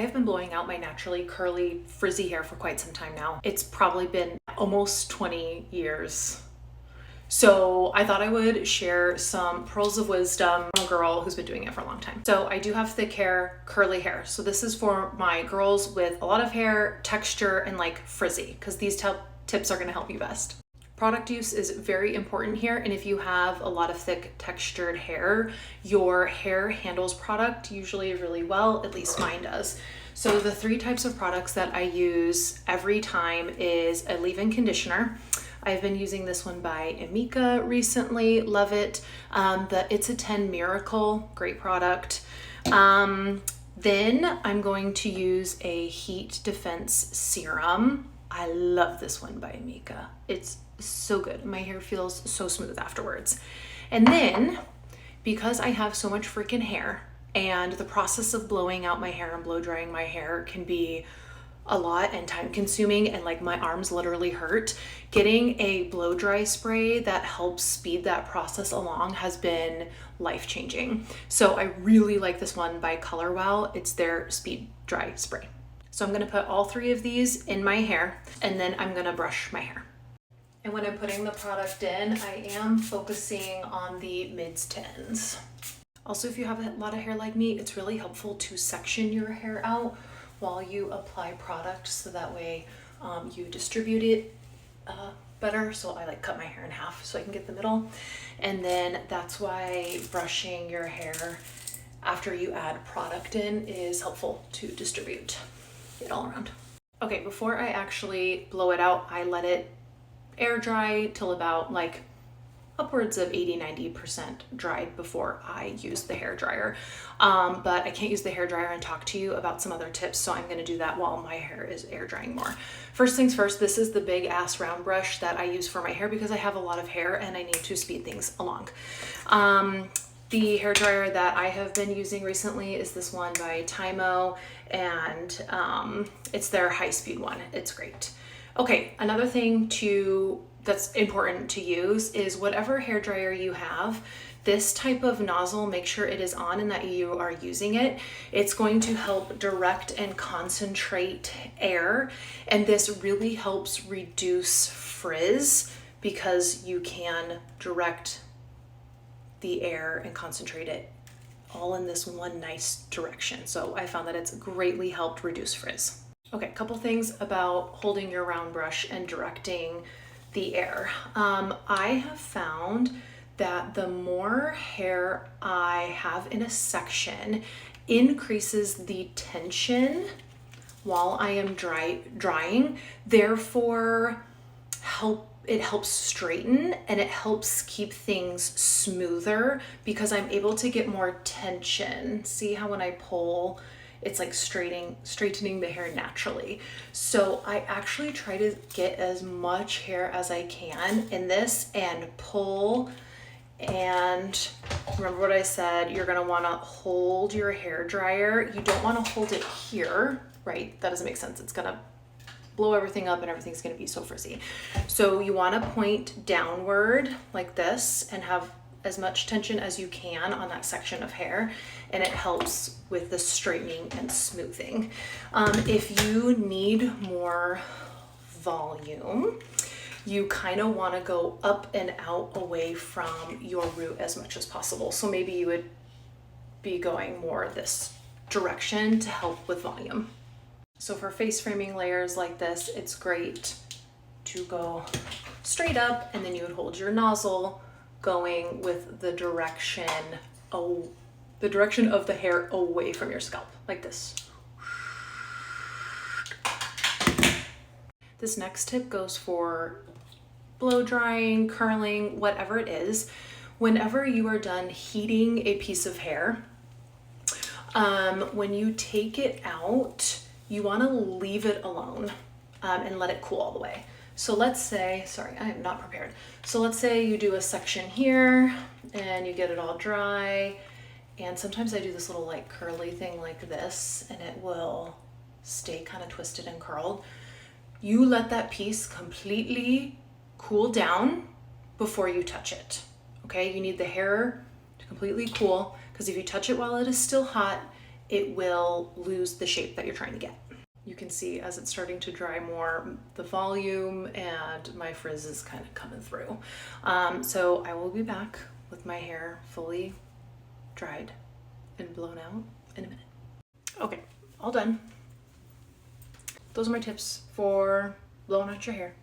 I have been blowing out my naturally curly, frizzy hair for quite some time now. It's probably been almost 20 years. So I thought I would share some pearls of wisdom from a girl who's been doing it for a long time. So I do have thick hair, curly hair. So this is for my girls with a lot of hair, texture, and like frizzy, because these tips are gonna help you best. Product use is very important here, and if you have a lot of thick textured hair, your hair handles product usually really well, at least mine does. So the 3 types of products that I use every time is a leave-in conditioner. I've been using this one by Amika recently, love it. The It's a 10 Miracle, great product. Then I'm going to use a heat defense serum. I love this one by Amika. It's so good. My hair feels so smooth afterwards. And then, because I have so much freaking hair, and the process of blowing out my hair and blow drying my hair can be a lot and time consuming, and like my arms literally hurt, getting a blow dry spray that helps speed that process along has been life changing. So I really like this one by Color Wow. It's their speed dry spray. So I'm gonna put all 3 of these in my hair, and then I'm gonna brush my hair. And when I'm putting the product in, I am focusing on the mids to ends. Also, if you have a lot of hair like me, it's really helpful to section your hair out while you apply product, so that way you distribute it better. So I like cut my hair in half so I can get the middle. And then that's why brushing your hair after you add product in is helpful to distribute it all around. Okay, before I actually blow it out, I let it air dry till about like upwards of 80-90% dried before I use the hair dryer. But I can't use the hair dryer and talk to you about some other tips, so I'm gonna do that while my hair is air drying more. First things first, this is the big ass round brush that I use for my hair because I have a lot of hair and I need to speed things along. The hair dryer that I have been using recently is this one by Tymo, and it's their high-speed one. It's great. Okay, another thing that's important to use is whatever hair dryer you have, this type of nozzle, make sure it is on and that you are using it. It's going to help direct and concentrate air, and this really helps reduce frizz because you can direct the air and concentrate it all in this one nice direction. So I found that it's greatly helped reduce frizz. Okay, a couple things about holding your round brush and directing the air. I have found that the more hair I have in a section increases the tension while I am drying, therefore it helps straighten and it helps keep things smoother because I'm able to get more tension. See how when I pull, it's like straightening the hair naturally. So I actually try to get as much hair as I can in this and pull. And remember what I said, you're gonna wanna hold your hair dryer. You don't wanna hold it here, right? That doesn't make sense. It's gonna blow everything up and everything's gonna be so frizzy. So you wanna point downward like this and have as much tension as you can on that section of hair, and it helps with the straightening and smoothing. If you need more volume, you kind of want to go up and out away from your root as much as possible. So maybe you would be going more this direction to help with volume. So for face framing layers like this, it's great to go straight up, and then you would hold your nozzle going with the direction of the hair away from your scalp, like this. This next tip goes for blow drying, curling, whatever it is. Whenever you are done heating a piece of hair, when you take it out, you want to leave it alone and let it cool all the way. So let's say, sorry, I am not prepared. So let's say you do a section here and you get it all dry. And sometimes I do this little like curly thing like this, and it will stay kind of twisted and curled. You let that piece completely cool down before you touch it. Okay, you need the hair to completely cool, because if you touch it while it is still hot, it will lose the shape that you're trying to get. You can see as it's starting to dry more, the volume and my frizz is kind of coming through. So I will be back with my hair fully dried and blown out in a minute. Okay, all done. Those are my tips for blowing out your hair.